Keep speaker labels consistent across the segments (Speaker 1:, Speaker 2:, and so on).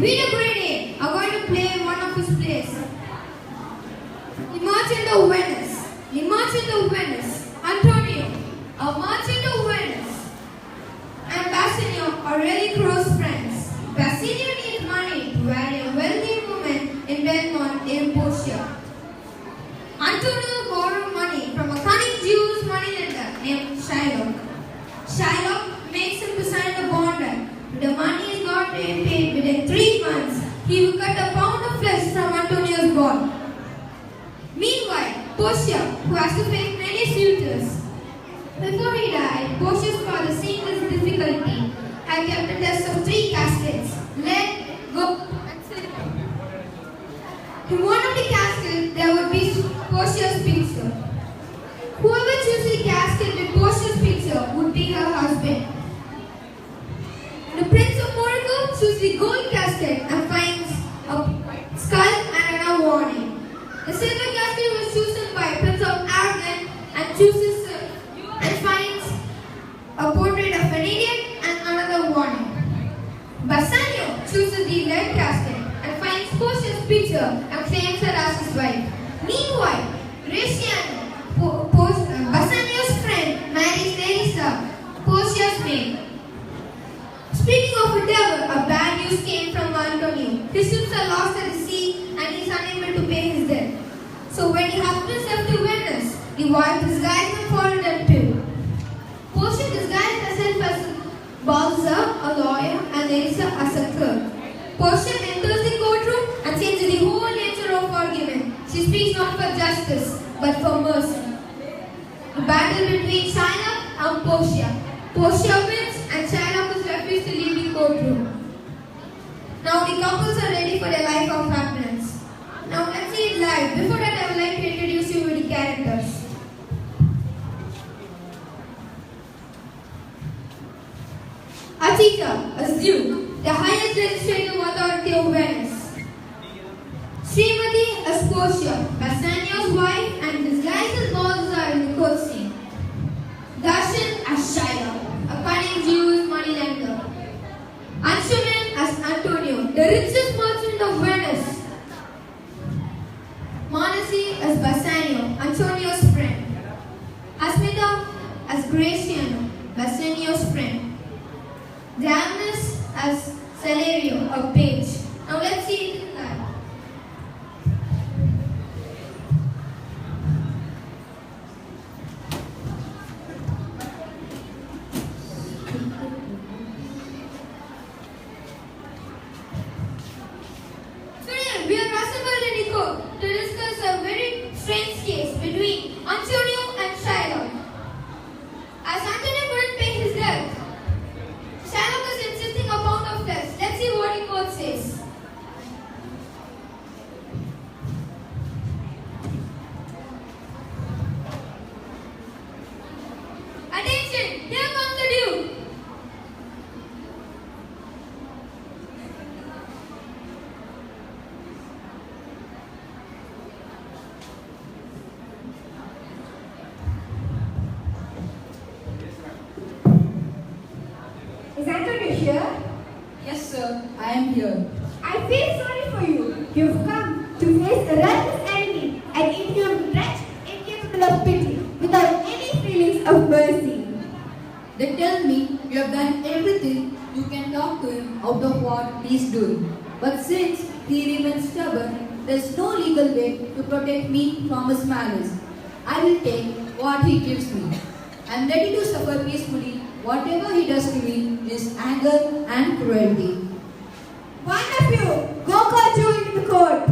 Speaker 1: Vito Grady are going to play one of his plays. The Merchant of Venice. The Merchant of Venice. Antonio, a Merchant of Venice, and Bassanio are really close friends. Bassanio needs money to marry a wealthy woman in Belmont in Portia. Antonio borrowed money from a cunning Jewish moneylender named Shylock. Shylock makes him to sign the bond. The money is not paid within 3 months. He will cut a pound of flesh from Antonio's bond. Meanwhile, Portia, who has to face many suitors. Before he died, Portia's father, seeing this difficulty, had kept a test of 3 caskets: lead, gold, and silver. In one of the caskets, there would be Portia's picture. Whoever chooses the casket with Portia's picture would be her husband. The Prince of Monaco chooses the gold casket and finds a skull and a warning. The silver casket was chosen by Prince of Aragon and chooses and finds a portrait of an idiot and another warning. Bassanio chooses the lead casket and finds Portia's picture and claims her as his wife. Meanwhile, Graciano, Bassanio's friend, marries Teresa, Portia's maid. Speaking of a devil, a bad news came from Antonio. His ships are lost at the sea and he is unable to pay his debt. So when he happens to Venice, the wife disguised him for them too. Portia disguised herself as Balthazar, a lawyer, and Teresa as a clerk. Portia enters the courtroom and changes the whole nature of argument. She speaks not for justice, but for mercy. The battle between Shylock and Portia. Portia wins and Shylock is refused to leave the courtroom. Now the couples are ready for their life of happiness. Now let's see it live. Before that, I would like to introduce you to the characters. Atita, as Duke, the highest legislative authority of Venice. Srimati as Portia, Bassanio's wife and disguised as Balthazar in the court scene. Darshan as Shylock, a cunning Jewish moneylender. Anshuman as Antonio, the richest merchant of Venice. Manasi as Bassanio, Antonio's friend. Asmita as Graciano, Bassanio's friend. Gramnus as Celerio, a page. Now let's see it live. Today we are assembled in the court to discuss a very strange case between Antonio and Shylock. As Antonio couldn't pay his debt, Shylock is insisting a pound of flesh. Let's see what the court says. Attention! Here comes the Duke.
Speaker 2: Is Antonio here?
Speaker 3: Yes, sir, I am here.
Speaker 2: I feel sorry for you. You've come to face a reckless enemy, an inhuman wretch incapable of pity, without any feelings of mercy.
Speaker 3: They tell me you have done everything you can talk to him out of what he is doing. But since he remains stubborn, there is no legal way to protect me from his malice. I will take what he gives me. I am ready to suffer peacefully. Whatever he does to me is anger and cruelty.
Speaker 2: One of you, go call Jew into the court.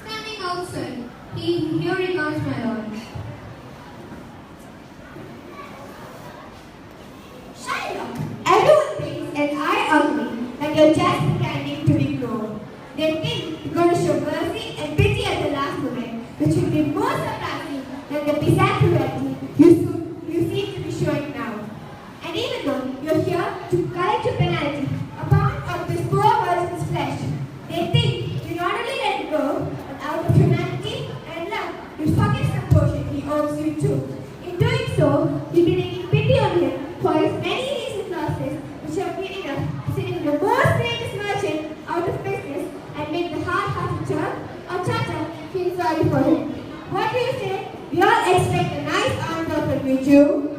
Speaker 1: Standing outside, here he comes, my lord.
Speaker 2: Shylock, everyone thinks and I agree that you're just pretending to ignore. They think you're going to show mercy and pity at the last moment, which will be more surprising than the bizarre cruelty you seem to be showing now. And even though you're here to collect your penalty, a pound of this poor virgin's flesh, they think you not only let it go, but out of humanity and love, you forget some portion he owes you too. In doing so, you'll be taking pity on him for his many recent losses body for him. What do you say? We all expect a nice answer from you, Jew.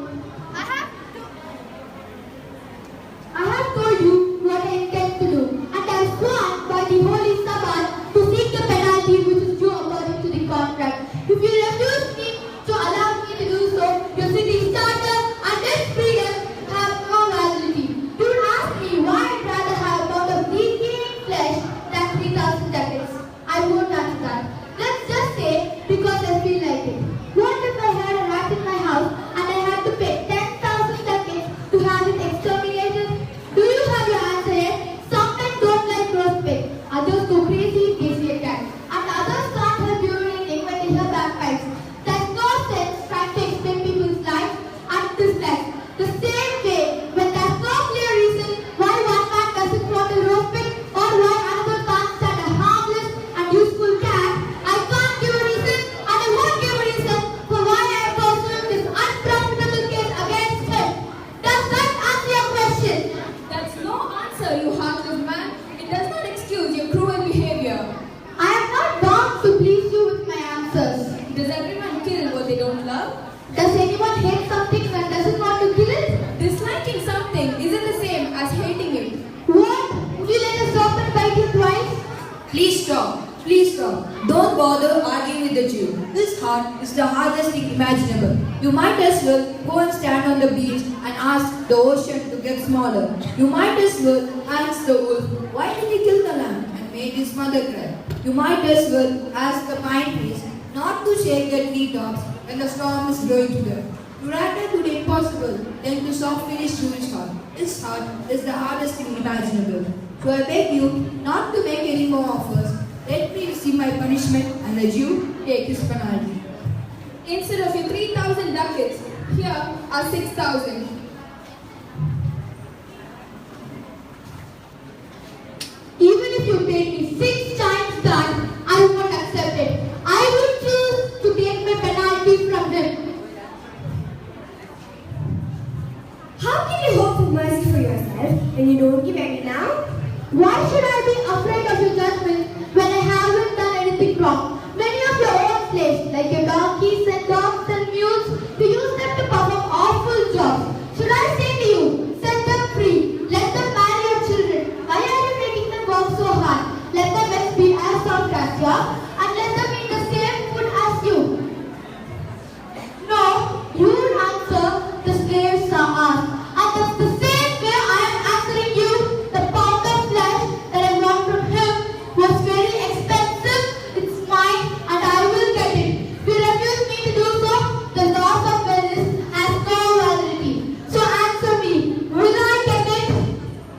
Speaker 2: I have told you what I intend to do, and I have sworn by the Holy Sabbath to seek the penalty which is due according to the contract. If you refuse me to allow me to do so, your city's charter and its freedom have no validity. Do not ask me why I'd rather have a pound of decaying flesh than 3,000 ducats. I won't answer that. Let's just say because I feel like it. What if I had a rat in my house and I had to pay 10,000 ducats to have it exterminated? Do you have your answer yet? Some men don't like roast pig. Others go crazy if they see a cat. And others can't help urinating when they hear bagpipes. There's no sense trying to explain people's lives and dislikes. The same way, when there's no clear reason why one man doesn't want a roast pig or why another can't stand a harmless and useful cat, I can't give a reason and I won't give a reason for why I am pursuing this unprofitable case against him. Does that answer your question?
Speaker 1: That's no answer, you heartless man. It does not excuse your cruel behavior.
Speaker 2: I am not bound to please you with my answers.
Speaker 1: Does everyone kill what they don't love?
Speaker 2: Does anyone hate something and doesn't want to kill it?
Speaker 1: Disliking something isn't the same as hating it.
Speaker 2: What? Would you let a serpent bite you twice?
Speaker 3: Please stop. Please stop. Don't bother arguing with the Jew. His heart is the hardest thing imaginable. You might as well go and stand on the beach and ask the ocean to get smaller. You might as well ask the wolf, why did he kill the lamb and made his mother cry? You might as well ask the pine trees not to shake their tree tops when the storm is blowing to them. You rather do the impossible than to soften his Jewish heart. His heart is the hardest thing imaginable. So I beg you not to make any more offers. Let me receive my punishment and the Jew take his penalty.
Speaker 1: Instead of your 3,000 ducats, here are 6,000.
Speaker 2: Even if you paid me 6 times that, I won't accept it. I would choose to take my penalty from him. How can you hope for mercy for yourself when you don't give any now? Why should I be afraid of your judgment when I haven't done anything wrong? Many of your own slaves, like your donkeys and dogs and mules, you use them to perform awful jobs. Should I say to you, set them free, let them marry your children? Why are you making them work so hard? Let them be as soft as you are, and let them eat the same food as you. No, you would answer the slaves are ours. And that's the same way I am answering you. The pound of flesh that I want from him was very expensive. It's mine and I will get it. If you refuse me to do so, the loss of wellness has no validity. So answer me, will I get it?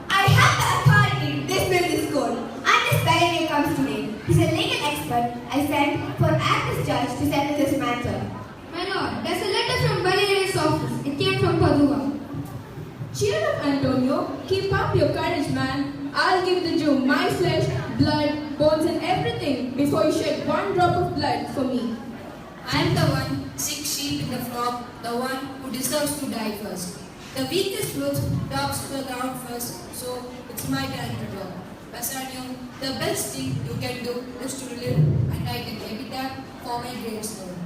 Speaker 4: I have the authority to dismiss this court. And this Galileo comes to me. He's a legal expert. I sent for an actress judge to settle this matter.
Speaker 1: My lord, there's a letter from Galileo's office. It came from Padua. Cheer up, Antonio. Keep up your courage, man. I'll give the Jew my flesh, blood, bones and everything before you shed one drop of blood for me.
Speaker 3: I am the one sick sheep in the flock, the one who deserves to die first. The weakest fruit drops to the ground first, so it's my turn to drop. Bassanio, the best thing you can do is to live, and I can take it up for my gravestone.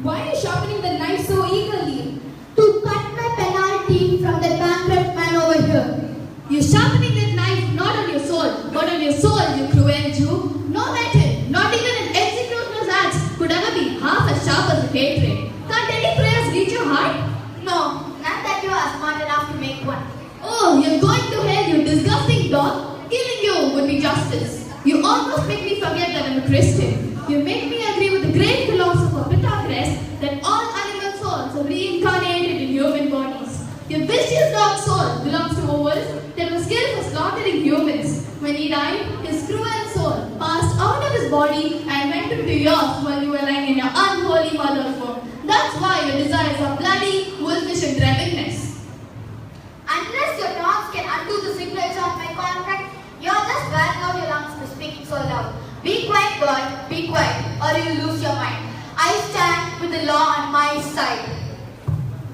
Speaker 1: Why are you sharpening the knife so eagerly?
Speaker 2: To cut my penalty from the bankrupt man over here.
Speaker 5: You're sharpening that knife not on your soul, but on your soul, you cruel Jew. No metal, not even an executioner's axe, could ever be half as sharp as a hatred. Can't any prayers reach your heart?
Speaker 2: No, not that you are smart enough to make one.
Speaker 5: Oh, you're going to hell, you disgusting dog. Killing you would be justice. You almost make me forget that I'm a Christian. You make me agree with the great philosopher Pythagoras that all animal souls are reincarnated in human bodies. Your vicious dog soul belongs to a wolf that was killed for slaughtering humans. When he died, his cruel soul passed out of his body and went into yours while you were lying in your unholy mother's womb. That's why your desires are bloody, wolfish and ravenous.
Speaker 2: Unless your dogs can undo the signature of my contract, you're just wearing out your lungs for speaking so loud. Be quiet, God, be quiet, or you'll lose your mind. I stand with the law on my side.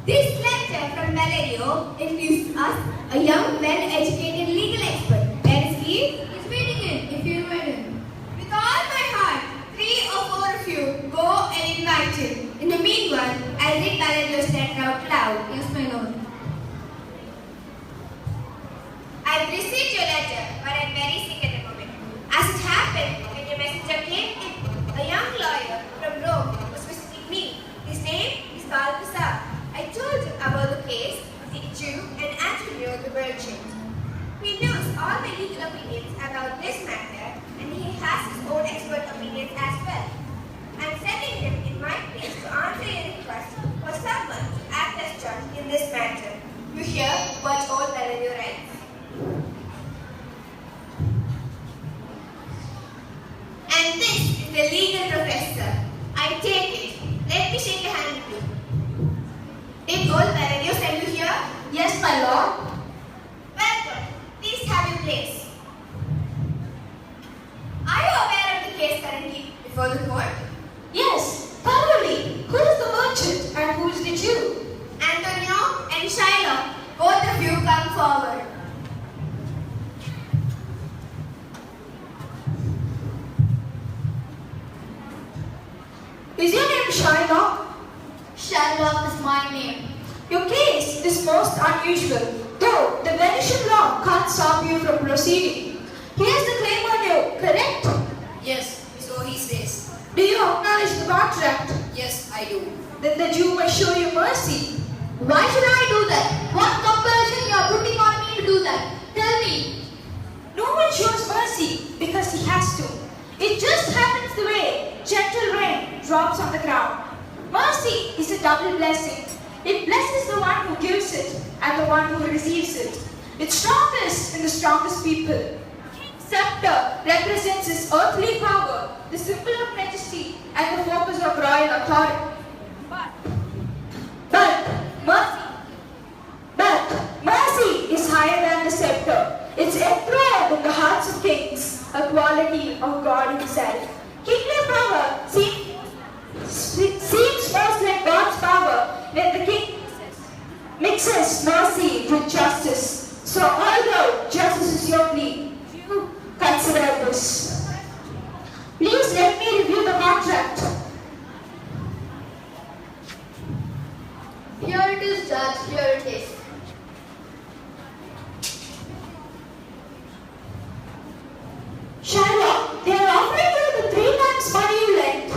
Speaker 4: This letter from Valerio introduces us a young, well-educated legal have received your letter, but I'm very sick at the moment. As it happened, when your messenger came in, a young lawyer from Rome was visiting me. His name is Balthasar. I told him about the case of the Jew and Antonio the Virgin. He knows all the legal opinions about this matter, and he has his own expert opinions as well. I'm sending him in my place to answer your request for someone to act as judge in this matter. You hear what old Valerio writes? And this is the legal professor. I take it. Let me shake a hand with you. Did old Valerio send you here?
Speaker 5: Yes, my lord.
Speaker 4: Welcome. Please have your place. Are you aware of the case currently before the court?
Speaker 5: Yes, thoroughly. Who is the merchant and who is the Jew?
Speaker 4: Antonio and Shiloh, both of you come forward.
Speaker 5: Is your name Shylock?
Speaker 4: Shylock is my name.
Speaker 5: Your case is most unusual, though the Venetian law can't stop you from proceeding. He has the claim on you, correct?
Speaker 3: Yes, so he says.
Speaker 5: Do you acknowledge the contract?
Speaker 3: Yes, I do.
Speaker 5: Then the Jew must show you mercy.
Speaker 3: Why should I do that? What compulsion you are putting on me to do that? Tell me.
Speaker 5: No one shows mercy because he has to. It just happens the way gentle rain drops on the ground. Mercy is a double blessing. It blesses the one who gives it and the one who receives it. It's strongest in the strongest people. Scepter represents his earthly power, the symbol of majesty and the focus of royal authority. But mercy is higher than the scepter. It's enthroned in the hearts of kings, a quality of God himself. Kingly power seems most like God's power when the king mixes mercy with justice. So although justice is your plea, consider this. Please let me review the contract.
Speaker 3: Here it is, Judge. Here it is.
Speaker 5: Shylock, they are offering you the 3 times money you lent.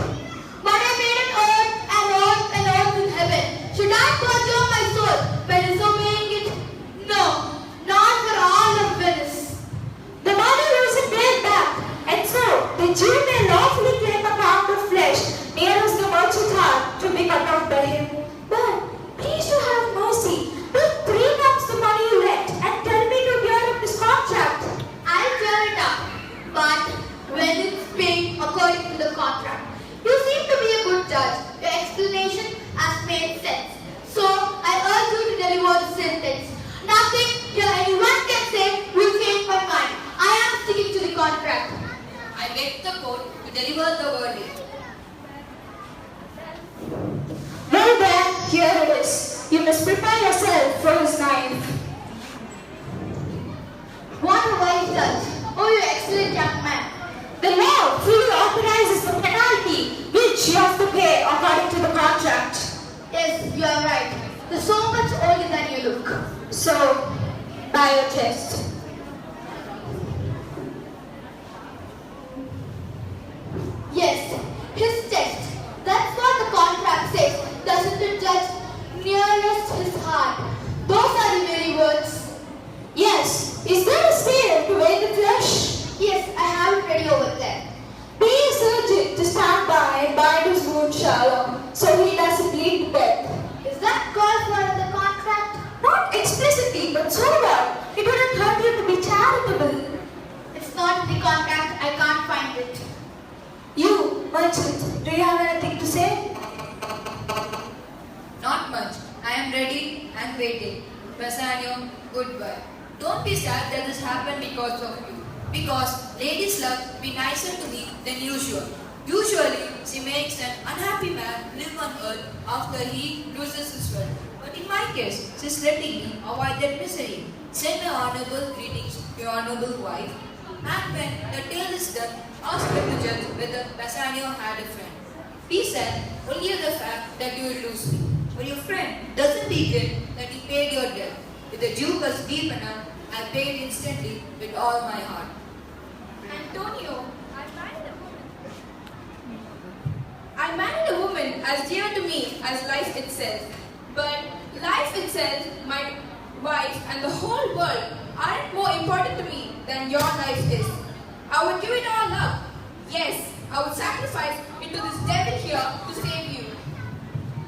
Speaker 3: But I made an earth and earth and earth in heaven. Should I perjure my soul by disobeying it? No, not for all of Venice.
Speaker 5: The money wasn't paid back, and so the Jew may lawfully claim a pound of flesh near as the merchant heart to be cut off by him. But please to have mercy. Take 3 times the money you lent and tell me to clear up this contract.
Speaker 3: I'll clear it up. But when it's paid according to the contract. You seem to be a good judge. Your explanation has made sense. So I urge you to deliver the sentence. Nothing here anyone can say will change my mind. I am sticking to the contract. I beg the court to deliver the verdict.
Speaker 5: Well then, here it is. You must prepare yourself for his knife.
Speaker 3: What a wise judge. Oh, you excellent young man.
Speaker 5: The law fully authorizes the penalty which you have to pay according to the contract.
Speaker 3: Yes, you are right. You're so much older than you look.
Speaker 5: So, by your test.
Speaker 3: Yes, his test. That's what the contract says. Doesn't it, Judge? Nearest his heart. Those are the very words.
Speaker 5: Yes, is there a scale to weigh the flesh?
Speaker 3: Yes, I have it ready over there.
Speaker 5: Be a surgeon to stand by and bind his wound shallow, so he doesn't bleed to death.
Speaker 3: Is that called for in the contract?
Speaker 5: Not explicitly, but so what? It wouldn't hurt you to be charitable.
Speaker 3: It's not in the contract. I can't find it.
Speaker 5: You, merchant, do you have anything to say?
Speaker 6: Not much. I am ready and waiting. Bassanio, goodbye. Don't be sad that this happened because of you. Because ladies love be nicer to me than usual. Usually, she makes an unhappy man live on earth after he loses his wealth. But in my case, she's letting me avoid that misery. Send my honorable greetings to your honorable wife. And when the tale is done, ask her to judge whether Bassanio had a friend. He said only the fact that you will lose me. But your friend doesn't begin that he paid your debt. If the Jew was deep enough, I paid instantly with all my heart.
Speaker 4: Antonio, I married a woman as dear to me as life itself. But life itself, my wife, and the whole world aren't more important to me than your life is. I would give it all up. Yes, I would sacrifice it to this devil here to save you.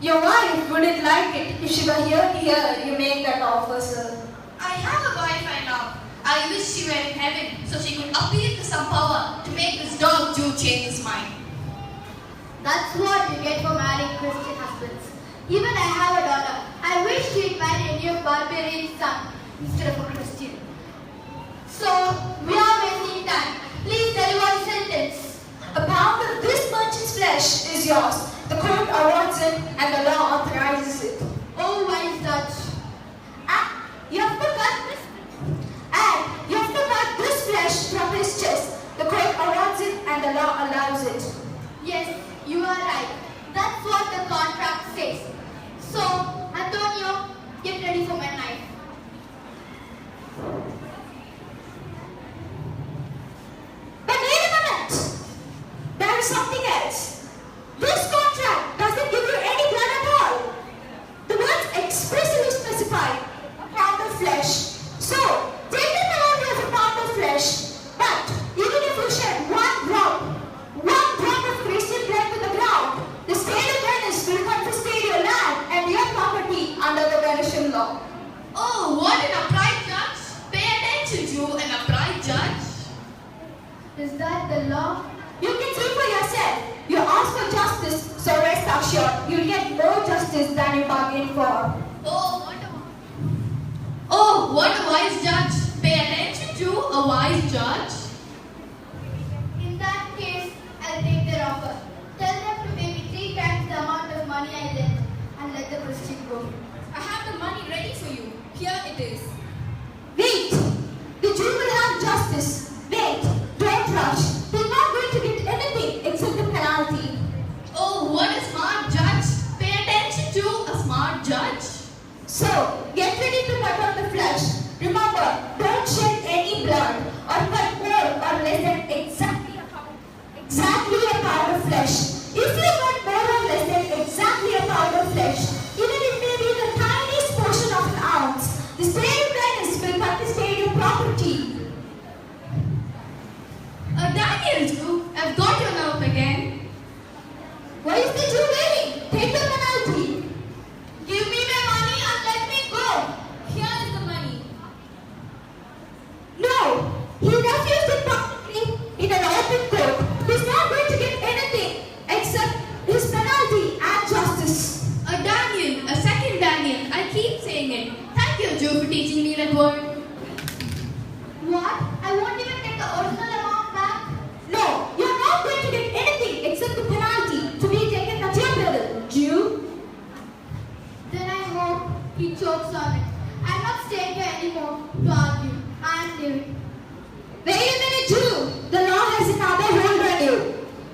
Speaker 7: Your wife wouldn't like it if she were here to hear you make that offer, sir.
Speaker 5: I have a wife I love. I wish she were in heaven so she could appeal to some power to make this dog Jew change his mind.
Speaker 2: That's what you get for marrying Christian husbands. Even I have a daughter. I wish she'd marry a new barbarian son instead of a Christian. So, we are wasting time. Please deliver the sentence.
Speaker 7: A pound of this merchant's flesh is yours. The court awards it and the law authorizes it.
Speaker 2: Oh, wise judge.
Speaker 7: You have to cut this. And you have to cut this flesh from his chest. The court awards it and the law allows it.
Speaker 2: Yes, you are right. That's what the contract says. So, Antonio, get ready for my knife.
Speaker 7: But wait a minute! There is something else. This contract doesn't give you any blood at all. The words expressly specify a pound of flesh. So, take the penalty of a pound of flesh. But even if you shed one drop of Christian blood to the ground, the state of Venice will confiscate your land and your property under the Venetian law.
Speaker 5: Oh, what an upright judge! Pay attention, Jew, an upright judge.
Speaker 2: Is that the law?
Speaker 7: You can see for yourself. You ask for justice, so rest assured you'll get more justice than you bargained for.
Speaker 5: Oh, what a wise judge! Pay attention, Jew, a wise judge.
Speaker 2: In that case, I'll take their offer. Tell them to pay me 3 times the amount of money I lent and let the Christian go.
Speaker 4: I have the money ready for you. Here it is.
Speaker 7: Wait! The Jew will have justice. Wait! Don't rush. He's not going to get anything except the penalty.
Speaker 5: Oh, what a smart judge! Pay attention, Jew, a smart judge.
Speaker 7: So, get ready to cut on the flesh. Remember, don't shed any blood or cut more or less than exactly a pound of flesh. If you cut more or less than exactly a pound of flesh, even it may be the tiniest portion of an ounce, the state of Venice will confiscate your property.
Speaker 5: Daniel, Jew, I've got your note again.
Speaker 7: Why is the Jew waiting? Take the penalty. Give me my money and let me go.
Speaker 4: Here is the money.
Speaker 7: No, he refused it publicly in an open court. He's not going to get anything except his penalty and justice.
Speaker 5: Daniel, a second Daniel, I keep saying it. Thank you, Jew, for teaching me that word.
Speaker 2: What? I won't even get the original amount back?
Speaker 7: No, you're not going to get anything except the penalty to be taken at your bill, Jew.
Speaker 2: Then I hope he chokes on it. I'm not staying here anymore to argue. I'm leaving.
Speaker 7: Wait a minute, Jew. The law has another hold on you.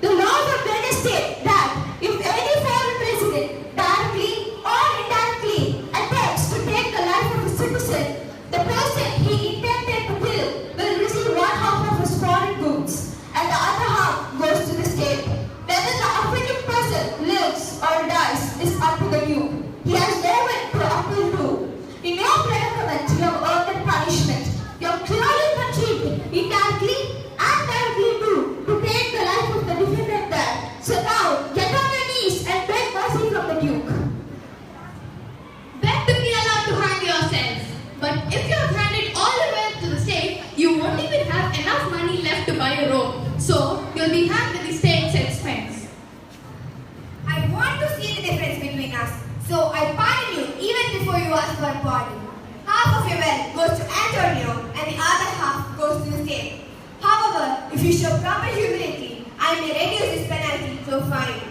Speaker 7: The laws of Venice state that if any foreign resident directly or indirectly attempts to take the life of a citizen, the person he intended to kill will receive one half of his foreign goods, and the other half goes to the state. Whether the offending person lives or dies is up to the Duke. He has no way to appeal to. In your predicament, you have earned the punishment. You have clearly conceived indirectly and directly too to take the life of the defendant there. So now, get on your knees and beg mercy from the Duke.
Speaker 5: Beg to be allowed to hang yourselves. But if you have handed all the wealth to the state, you won't even have enough money left to buy a robe. So, you'll be hanged at the state's expense.
Speaker 4: I want to see the difference between us. So I pardon you even before you ask for a pardon. Half of your wealth goes to Antonio and the other half goes to the state. However, if you show proper humility, I may reduce this penalty to a fine.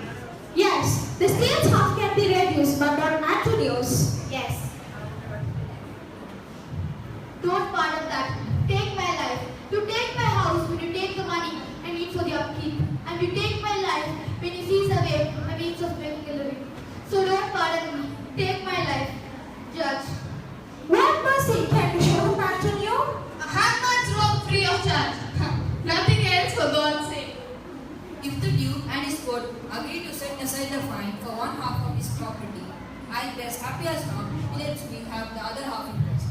Speaker 7: Yes, the state's half can be reduced, but not Antonio's.
Speaker 4: Yes.
Speaker 2: Don't pardon that. Take my life. You take my house when you take the money I need for the upkeep. And you take my life when you seize away my means of making a living. So don't pardon me. Take my life, Judge.
Speaker 7: What mercy can you show Antonio?
Speaker 6: set aside the fine for one half of his property. I'll be as happy as not he lets me have the other half interest.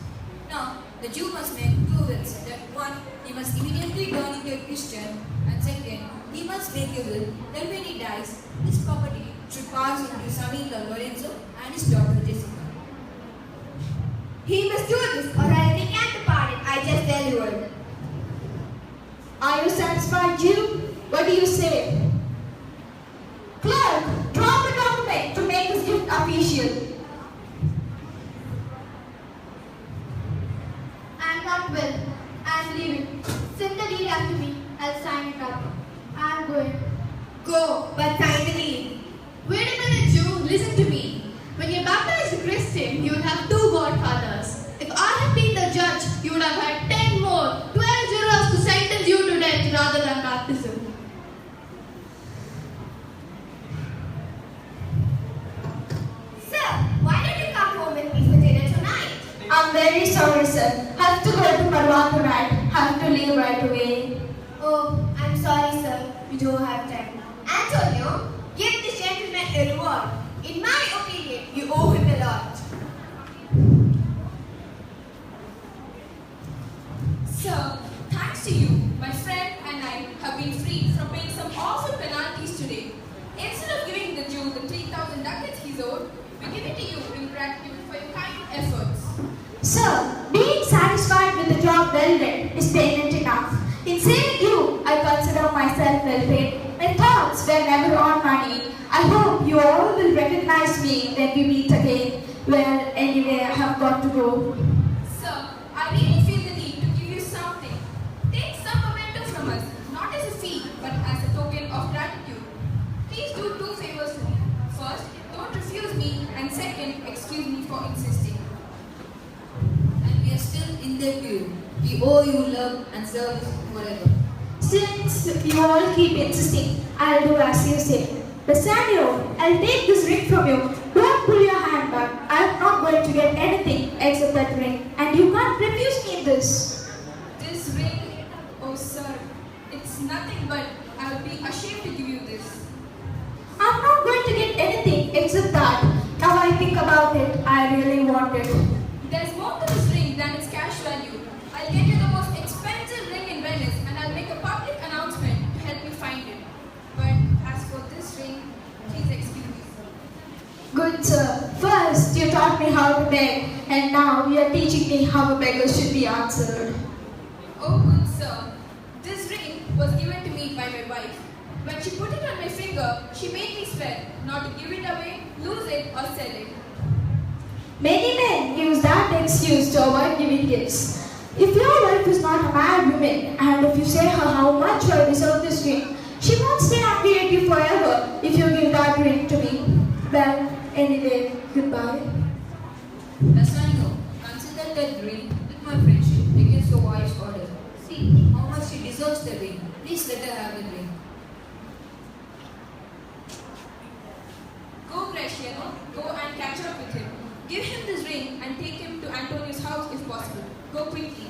Speaker 6: Now, the Jew must make two wills. That one, he must immediately turn into a Christian, and second, he must make a will that when he dies, his property should pass into his son-in-law Lorenzo and his daughter Jessica.
Speaker 4: He must do this or else he can't depart it. I just delivered.
Speaker 7: Are you satisfied, Jew? What do you say? Clerk, draw the document to make this gift official.
Speaker 2: I am not well. I am leaving. Send the deed after me. I'll sign it up. I am going.
Speaker 4: Go, but sign the deed.
Speaker 5: Wait a minute, Jew. Listen to me. When you're baptized a Christian, you will have 2 godfathers. If I had been the judge, you would have had 10 more, 12 jurors to sentence you to death rather than baptism.
Speaker 4: Sir, why don't you come home with me for dinner tonight?
Speaker 7: I'm very sorry, sir. Have to go to Marwan tonight. Have to leave right away.
Speaker 4: Oh, I'm sorry, sir. We don't have time. Antonio, give this gentleman a reward. In my opinion, you owe him a lot.
Speaker 8: Sir, thanks to you, my friend and I have been freed from paying some awful penalties today. Instead of giving the Jew the 3,000 ducats he's owed, we give it to you in gratitude for your kind efforts.
Speaker 7: Sir, being satisfied with the job well done is payment enough. In saving you, I consider myself well paid. My thoughts were never on money. I hope you all will recognize me when we meet again. Well, anyway, I have got to go.
Speaker 8: Sir, I really feel the need to give you something. Take some memento from us, not as a fee, but as a token of gratitude. Please do 2 favors for me. First, don't refuse me, and second, excuse me for insisting.
Speaker 3: And we are still indebted to you. We owe you love and service forever.
Speaker 7: Since you all keep insisting, I'll do as you say. Bassanio, I'll take this ring from you. Don't pull your hand back. I'm not going to get anything except that ring. And you can't refuse me this.
Speaker 8: This ring, oh sir, it's nothing but I would be ashamed to give you this.
Speaker 7: I'm not going to get anything except that. Now I think about it, I really want it.
Speaker 8: There's more to this ring than its cash value. I'll get you the most expensive ring in Venice and I'll make a public announcement to help you find it. But as for this ring, please excuse me.
Speaker 7: Good sir. First, you taught me how to beg, and now you are teaching me how a beggar should be answered.
Speaker 8: Oh good sir, this ring was given to me by my wife. When she put it on my finger, she made me swear not to give it away, lose it or sell it.
Speaker 7: Many men use that excuse to avoid giving gifts. If your wife is not a married woman, and if you say her how much I deserve this ring, she won't stay angry at you forever if you give that ring to me. Well, anyway, goodbye.
Speaker 3: Bassanio, consider that ring with my friendship against your wife's order. See how much she deserves the ring. Please let her have the ring.
Speaker 8: Go Graciano, go and catch up with him. Give him this ring and take him to Antonio's house if possible. Go quickly.